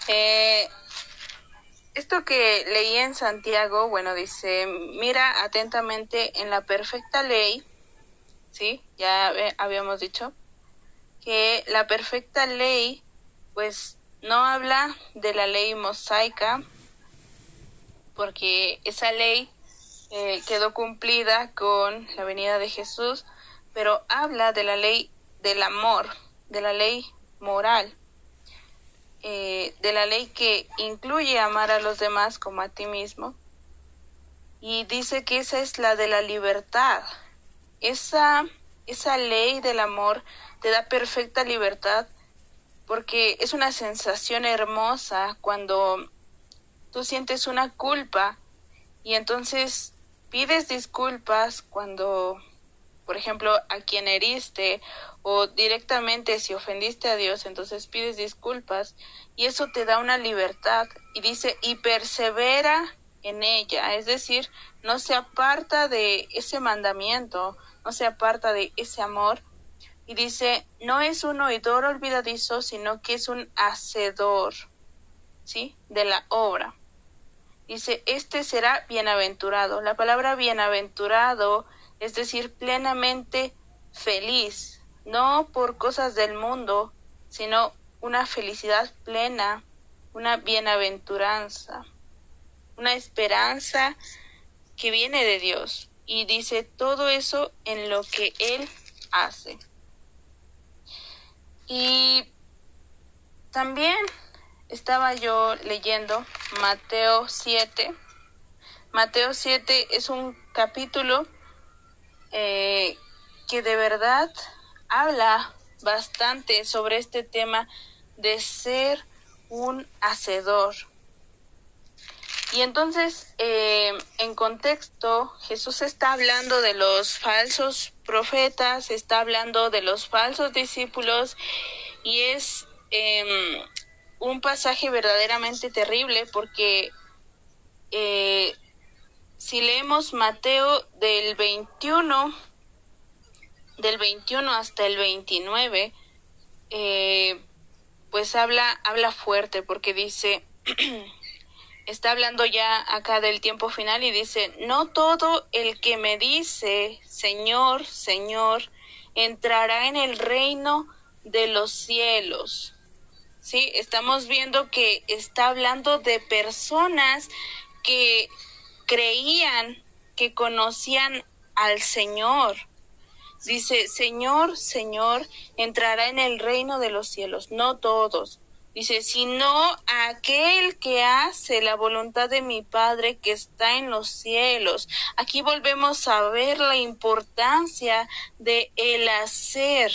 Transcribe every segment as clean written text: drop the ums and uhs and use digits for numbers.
Eh, Esto que leí en Santiago, bueno, dice, mira atentamente en la perfecta ley, ¿sí? Ya habíamos dicho que la perfecta ley, pues no habla de la ley mosaica, porque esa ley quedó cumplida con la venida de Jesús, pero habla de la ley del amor, de la ley moral, de la ley que incluye amar a los demás como a ti mismo, y dice que esa es la de la libertad. Esa, esa ley del amor te da perfecta libertad porque es una sensación hermosa cuando tú sientes una culpa y entonces pides disculpas cuando, por ejemplo, a quien heriste o directamente si ofendiste a Dios, entonces pides disculpas y eso te da una libertad y dice, y persevera en ella, es decir, no se aparta de ese mandamiento, no se aparta de ese amor y dice, no es un oidor olvidadizo, sino que es un hacedor, ¿sí? De la obra. Dice, este será bienaventurado. La palabra bienaventurado es decir, plenamente feliz, no por cosas del mundo, sino una felicidad plena, una bienaventuranza, una esperanza que viene de Dios. Y dice todo eso en lo que Él hace. Y también estaba yo leyendo Mateo 7. Mateo 7 es un capítulo que de verdad habla bastante sobre este tema de ser un hacedor. Y entonces, en contexto, Jesús está hablando de los falsos profetas, está hablando de los falsos discípulos, y es un pasaje verdaderamente terrible porque si leemos Mateo del 21 hasta el 29, pues habla fuerte porque dice, está hablando ya acá del tiempo final y dice, no todo el que me dice, Señor, Señor, entrará en el reino de los cielos. Sí, estamos viendo que está hablando de personas que creían, que conocían al Señor. Dice, Señor, Señor, entrará en el reino de los cielos, no todos. Dice, sino aquel que hace la voluntad de mi Padre que está en los cielos. Aquí volvemos a ver la importancia de el hacer,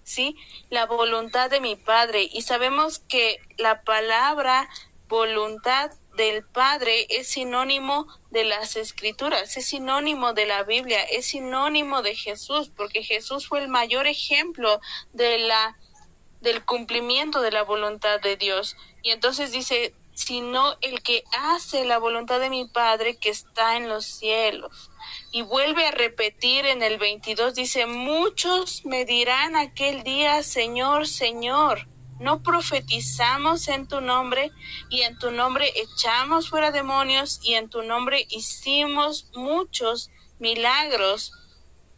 ¿sí? La voluntad de mi Padre. Y sabemos que la palabra voluntad del Padre es sinónimo de las Escrituras, es sinónimo de la Biblia, es sinónimo de Jesús, porque Jesús fue el mayor ejemplo del cumplimiento de la voluntad de Dios. Y entonces dice, sino el que hace la voluntad de mi Padre que está en los cielos. Y vuelve a repetir en el 22, dice, muchos me dirán aquel día, Señor, Señor, ¿no profetizamos en tu nombre? Y en tu nombre echamos fuera demonios, y en tu nombre hicimos muchos milagros.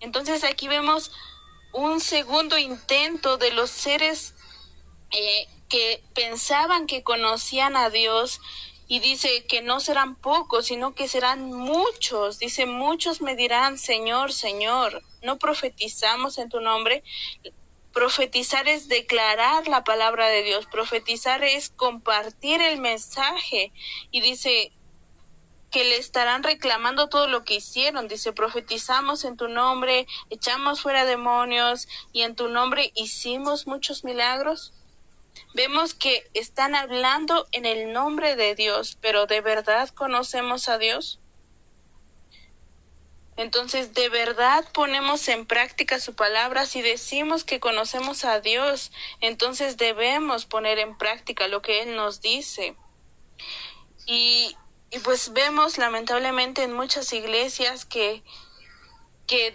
Entonces aquí vemos un segundo intento de los seres que pensaban que conocían a Dios, y dice que no serán pocos, sino que serán muchos. Dice, muchos me dirán, Señor, Señor, ¿no profetizamos en tu nombre? Profetizar es declarar la palabra de Dios, profetizar es compartir el mensaje, y dice que le estarán reclamando todo lo que hicieron. Dice, profetizamos en tu nombre, echamos fuera demonios, y en tu nombre hicimos muchos milagros. Vemos que están hablando en el nombre de Dios, pero ¿de verdad conocemos a Dios? Entonces, ¿de verdad ponemos en práctica su palabra? Si decimos que conocemos a Dios, entonces debemos poner en práctica lo que Él nos dice. Y pues vemos lamentablemente en muchas iglesias que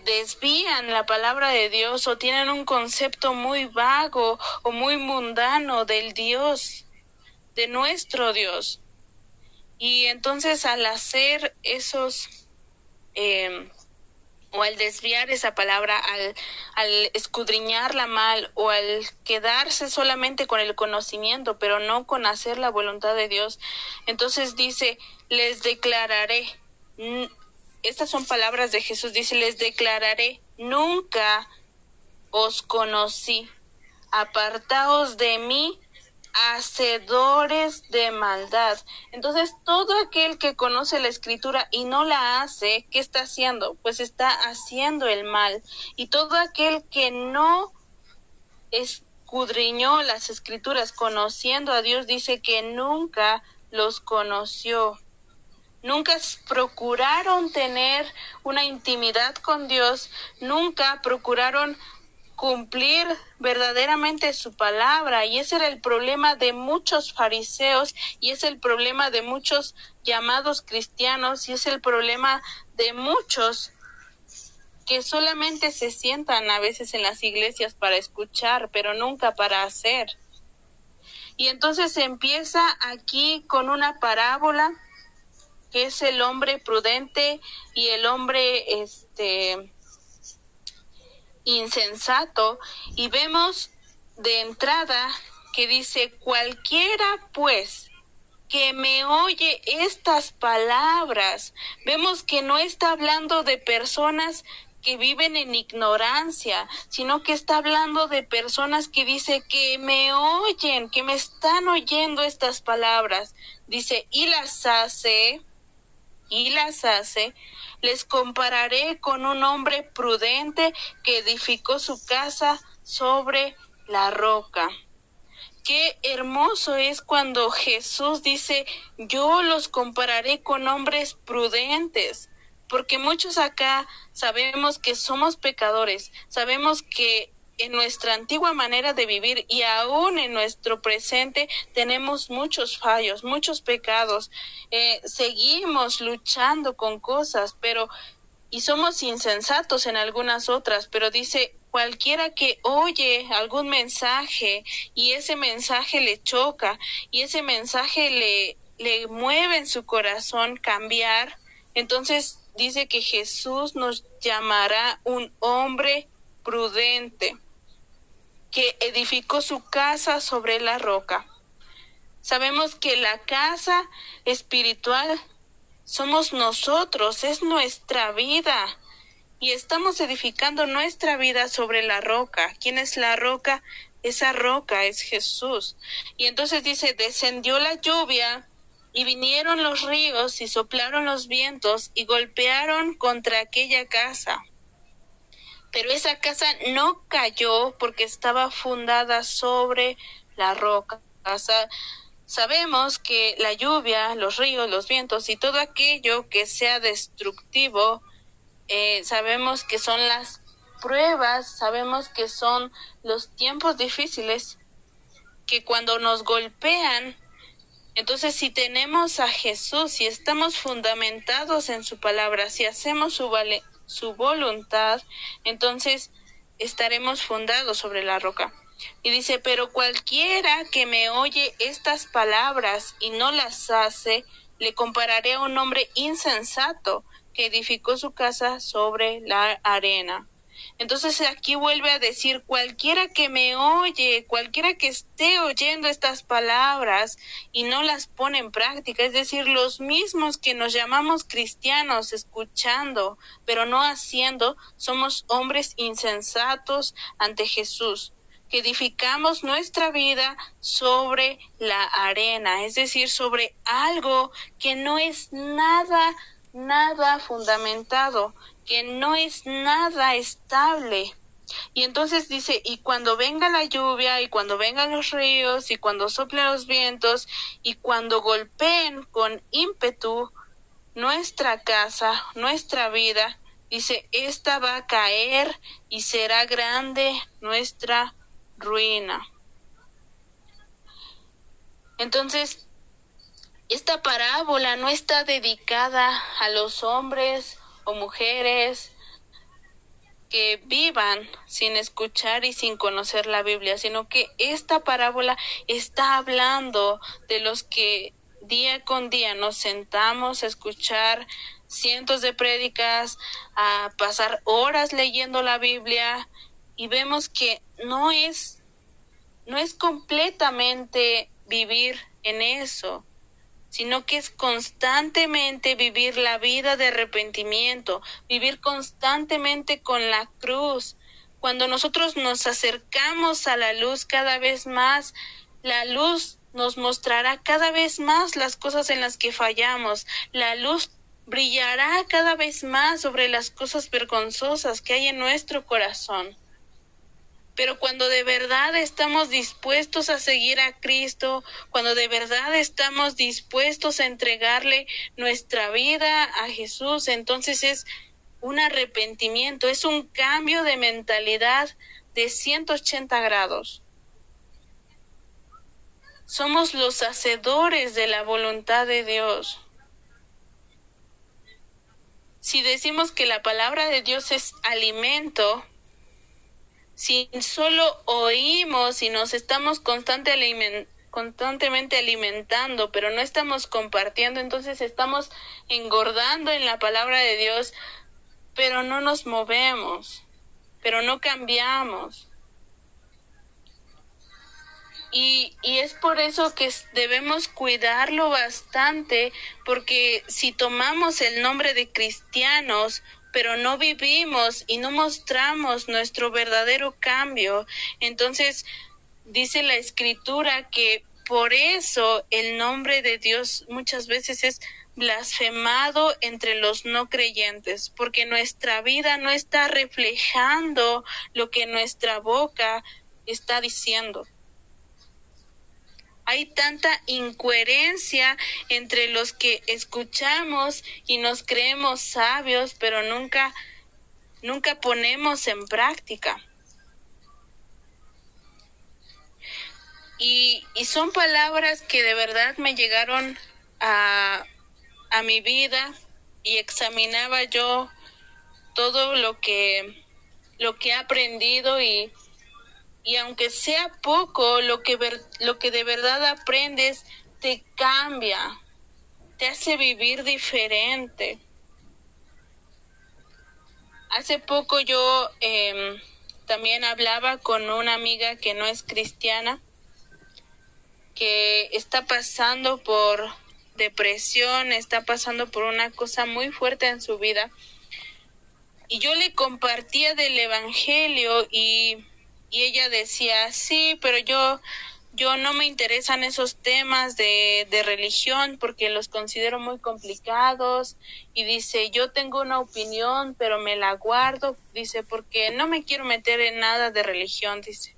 desvían la palabra de Dios o tienen un concepto muy vago o muy mundano del Dios de nuestro Dios. Y entonces al hacer esos, o al desviar esa palabra, al escudriñarla mal, o al quedarse solamente con el conocimiento, pero no con hacer la voluntad de Dios, entonces dice, les declararé, estas son palabras de Jesús, dice, les declararé, nunca os conocí, apartaos de mí, hacedores de maldad. Entonces, todo aquel que conoce la escritura y no la hace, ¿qué está haciendo? Pues está haciendo el mal. Y todo aquel que no escudriñó las escrituras conociendo a Dios, dice que nunca los conoció. Nunca procuraron tener una intimidad con Dios, nunca procuraron cumplir verdaderamente su palabra, y ese era el problema de muchos fariseos, y es el problema de muchos llamados cristianos, y es el problema de muchos que solamente se sientan a veces en las iglesias para escuchar, pero nunca para hacer. Y entonces se empieza aquí con una parábola que es el hombre prudente y el hombre insensato, y vemos de entrada que dice, cualquiera pues que me oye estas palabras. Vemos que no está hablando de personas que viven en ignorancia, sino que está hablando de personas que dice que me oyen, que me están oyendo estas palabras. Dice, y las hace, les compararé con un hombre prudente que edificó su casa sobre la roca. Qué hermoso es cuando Jesús dice, yo los compararé con hombres prudentes, porque muchos acá sabemos que somos pecadores, sabemos que en nuestra antigua manera de vivir y aún en nuestro presente tenemos muchos fallos, muchos pecados, seguimos luchando con cosas, y somos insensatos en algunas otras, pero dice, cualquiera que oye algún mensaje y ese mensaje le choca y ese mensaje le mueve en su corazón cambiar, entonces dice que Jesús nos llamará un hombre prudente que edificó su casa sobre la roca. Sabemos que la casa espiritual somos nosotros, es nuestra vida, y estamos edificando nuestra vida sobre la roca. ¿Quién es la roca? Esa roca es Jesús. Y entonces dice, descendió la lluvia y vinieron los ríos y soplaron los vientos y golpearon contra aquella casa. Pero esa casa no cayó porque estaba fundada sobre la roca. Sabemos que la lluvia, los ríos, los vientos y todo aquello que sea destructivo, sabemos que son las pruebas, sabemos que son los tiempos difíciles, que cuando nos golpean, entonces si tenemos a Jesús, si estamos fundamentados en su palabra, si hacemos su voluntad, entonces estaremos fundados sobre la roca. Y dice, pero cualquiera que me oye estas palabras y no las hace, le compararé a un hombre insensato que edificó su casa sobre la arena. Entonces aquí vuelve a decir, cualquiera que me oye, cualquiera que esté oyendo estas palabras y no las pone en práctica, es decir, los mismos que nos llamamos cristianos escuchando, pero no haciendo, somos hombres insensatos ante Jesús, que edificamos nuestra vida sobre la arena, es decir, sobre algo que no es nada fundamentado, que no es nada estable. Y entonces dice, y cuando venga la lluvia, y cuando vengan los ríos, y cuando soplen los vientos, y cuando golpeen con ímpetu nuestra casa, nuestra vida, dice, esta va a caer y será grande nuestra ruina. Entonces, esta parábola no está dedicada a los hombres o mujeres que vivan sin escuchar y sin conocer la Biblia, sino que esta parábola está hablando de los que día con día nos sentamos a escuchar cientos de prédicas, a pasar horas leyendo la Biblia y vemos que no es completamente vivir en eso, sino que es constantemente vivir la vida de arrepentimiento, vivir constantemente con la cruz. Cuando nosotros nos acercamos a la luz cada vez más, la luz nos mostrará cada vez más las cosas en las que fallamos. La luz brillará cada vez más sobre las cosas vergonzosas que hay en nuestro corazón. Pero cuando de verdad estamos dispuestos a seguir a Cristo, cuando de verdad estamos dispuestos a entregarle nuestra vida a Jesús, entonces es un arrepentimiento, es un cambio de mentalidad de 180 grados. Somos los hacedores de la voluntad de Dios. Si decimos que la palabra de Dios es alimento, si solo oímos y nos estamos constantemente alimentando, pero no estamos compartiendo, entonces estamos engordando en la palabra de Dios, pero no nos movemos, pero no cambiamos. Y es por eso que debemos cuidarlo bastante, porque si tomamos el nombre de cristianos, pero no vivimos y no mostramos nuestro verdadero cambio, entonces dice la Escritura que por eso el nombre de Dios muchas veces es blasfemado entre los no creyentes, porque nuestra vida no está reflejando lo que nuestra boca está diciendo. Hay tanta incoherencia entre los que escuchamos y nos creemos sabios, pero nunca ponemos en práctica. Y son palabras que de verdad me llegaron a mi vida y examinaba yo todo lo que he aprendido y aunque sea poco, lo que de verdad aprendes te cambia, te hace vivir diferente. Hace poco yo también hablaba con una amiga que no es cristiana, que está pasando por depresión, está pasando por una cosa muy fuerte en su vida. Y yo le compartía del evangelio y ella decía, sí, pero yo no me interesan esos temas de religión porque los considero muy complicados. Y dice, yo tengo una opinión, pero me la guardo, dice, porque no me quiero meter en nada de religión, dice.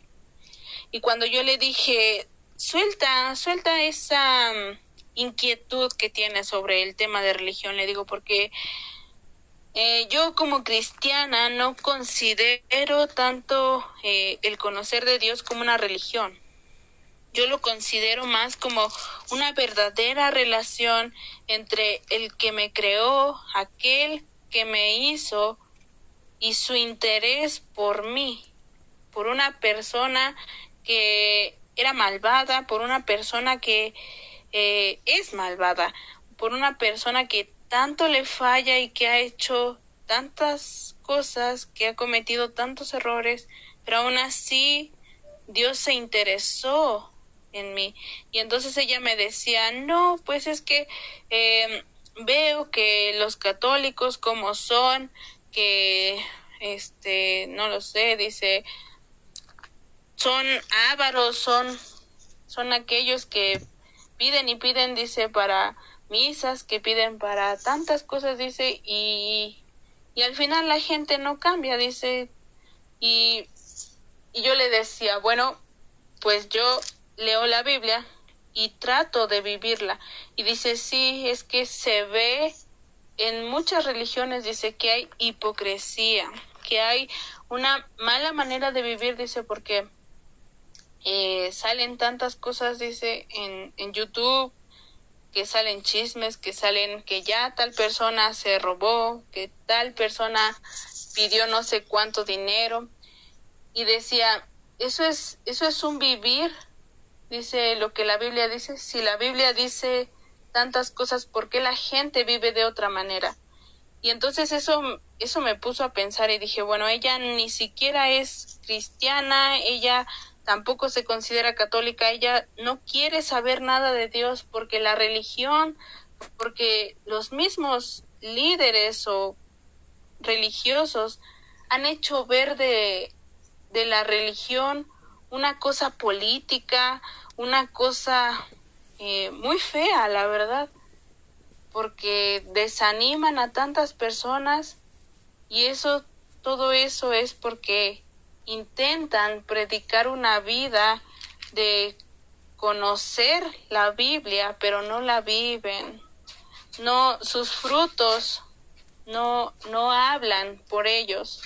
Y cuando yo le dije, suelta esa inquietud que tienes sobre el tema de religión, le digo, porque yo como cristiana no considero tanto el conocer de Dios como una religión. Yo lo considero más como una verdadera relación entre el que me creó, aquel que me hizo y su interés por mí, por una persona que era malvada, por una persona que es malvada, por una persona que tanto le falla y que ha hecho tantas cosas, que ha cometido tantos errores, pero aún así Dios se interesó en mí. Y entonces ella me decía, no, pues es que veo que los católicos como son, que no lo sé, dice, son ávaros, son aquellos que piden y piden, dice, para misas, que piden para tantas cosas, dice, y al final la gente no cambia, dice. Y yo le decía, bueno, pues yo leo la Biblia y trato de vivirla. Y dice, sí, es que se ve en muchas religiones, dice, que hay hipocresía, que hay una mala manera de vivir, dice, porque salen tantas cosas, dice, en YouTube, que salen chismes, que salen que ya tal persona se robó, que tal persona pidió no sé cuánto dinero y decía, eso es un vivir, dice lo que la Biblia dice. Si la Biblia dice tantas cosas, ¿por qué la gente vive de otra manera? Y entonces eso me puso a pensar y dije, bueno, ella ni siquiera es cristiana, ella tampoco se considera católica, ella no quiere saber nada de Dios porque la religión, porque los mismos líderes o religiosos han hecho ver de la religión una cosa política, una cosa muy fea, la verdad, porque desaniman a tantas personas y todo eso es porque intentan predicar una vida de conocer la Biblia, pero no la viven. No, sus frutos no hablan por ellos.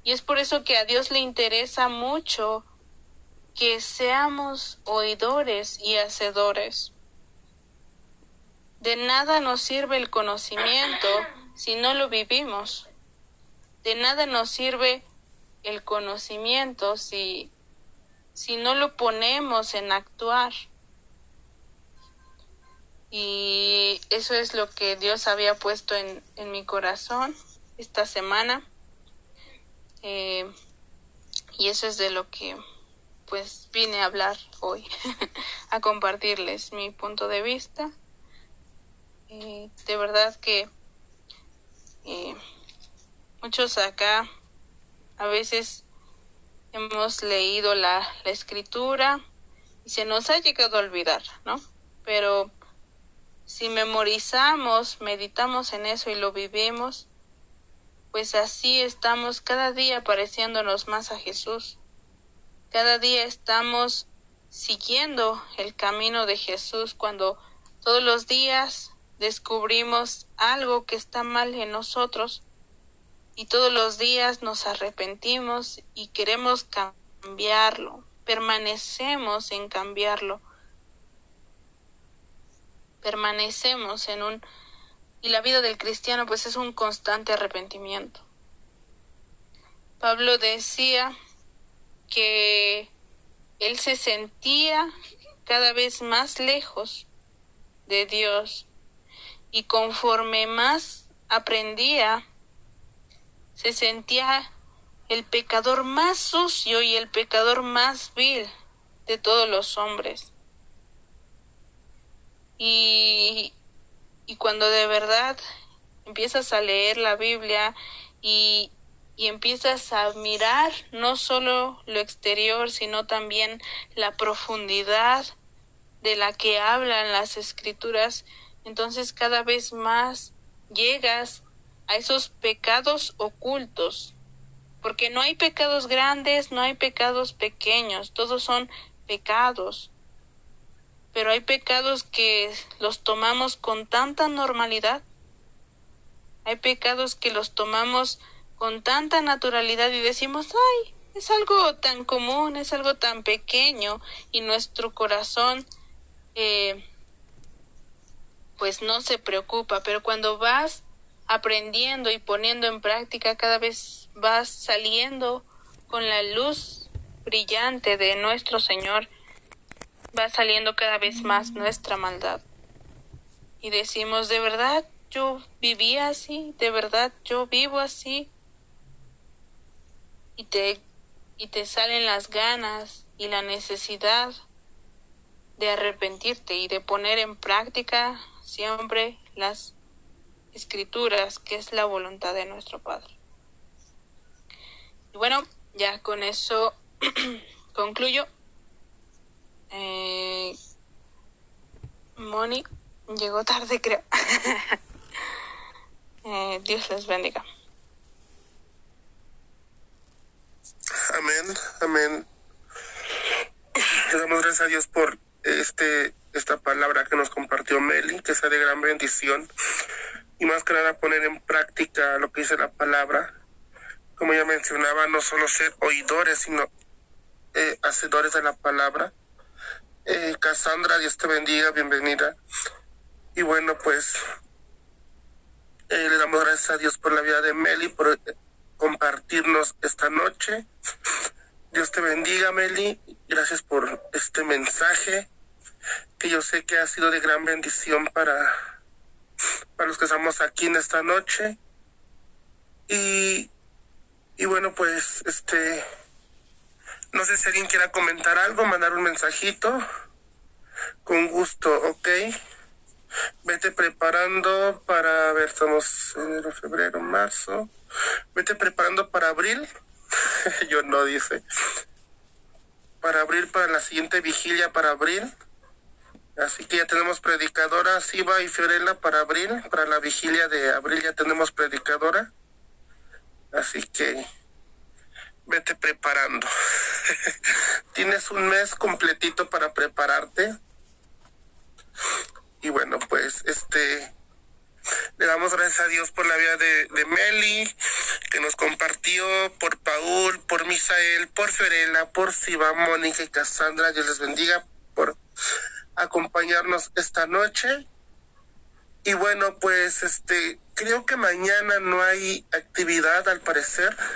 Y es por eso que a Dios le interesa mucho que seamos oidores y hacedores. De nada nos sirve el conocimiento si no lo vivimos. De nada nos sirve el conocimiento si no lo ponemos en actuar. Y eso es lo que Dios había puesto en mi corazón esta semana. Y eso es de lo que pues vine a hablar hoy, a compartirles mi punto de vista. De verdad que muchos acá a veces hemos leído la escritura y se nos ha llegado a olvidar, ¿no? Pero si memorizamos, meditamos en eso y lo vivimos, pues así estamos cada día pareciéndonos más a Jesús. Cada día estamos siguiendo el camino de Jesús cuando todos los días descubrimos algo que está mal en nosotros y todos los días nos arrepentimos y queremos cambiarlo, permanecemos en cambiarlo, permanecemos y la vida del cristiano pues es un constante arrepentimiento. Pablo decía que él se sentía cada vez más lejos de Dios y conforme más aprendía, se sentía el pecador más sucio y el pecador más vil de todos los hombres. Y cuando de verdad empiezas a leer la Biblia y empiezas a mirar no solo lo exterior, sino también la profundidad de la que hablan las escrituras, entonces cada vez más llegas a esos pecados ocultos, porque no hay pecados grandes, no hay pecados pequeños, todos son pecados, pero hay pecados que los tomamos con tanta normalidad, hay pecados que los tomamos con tanta naturalidad y decimos, ay, es algo tan común, es algo tan pequeño, y nuestro corazón pues no se preocupa, pero cuando vas aprendiendo y poniendo en práctica, cada vez vas saliendo con la luz brillante de nuestro Señor, va saliendo cada vez más nuestra maldad. Y decimos, ¿de verdad yo vivía así? ¿De verdad yo vivo así? Y te salen las ganas y la necesidad de arrepentirte y de poner en práctica siempre las escrituras, que es la voluntad de nuestro Padre. Y bueno, ya con eso concluyo. Moni llegó tarde, creo. Dios les bendiga. Amén, amén. Le damos gracias a Dios por esta palabra que nos compartió Meli, que sea de gran bendición, y más que nada poner en práctica lo que dice la palabra. Como ya mencionaba, no solo ser oidores, sino hacedores de la palabra. Cassandra, Dios te bendiga, bienvenida. Y bueno, pues le damos gracias a Dios por la vida de Meli, por compartirnos esta noche. Dios te bendiga, Meli. Gracias por este mensaje, que yo sé que ha sido de gran bendición para los que estamos aquí en esta noche. Y bueno, pues, no sé si alguien quiera comentar algo, mandar un mensajito. Con gusto, ok. Vete preparando para, a ver, estamos enero, febrero, marzo. Vete preparando para abril. Yo no, dice. Para abril, para la siguiente vigilia para abril. Así que ya tenemos predicadora, Siva y Fiorella para abril. Para la vigilia de abril ya tenemos predicadora. Así que vete preparando. Tienes un mes completito para prepararte. Y bueno, pues le damos gracias a Dios por la vida de Meli, que nos compartió, por Paul, por Misael, por Fiorella, por Siva, Mónica y Cassandra. Dios les bendiga por acompañarnos esta noche. Y bueno, pues creo que mañana no hay actividad al parecer.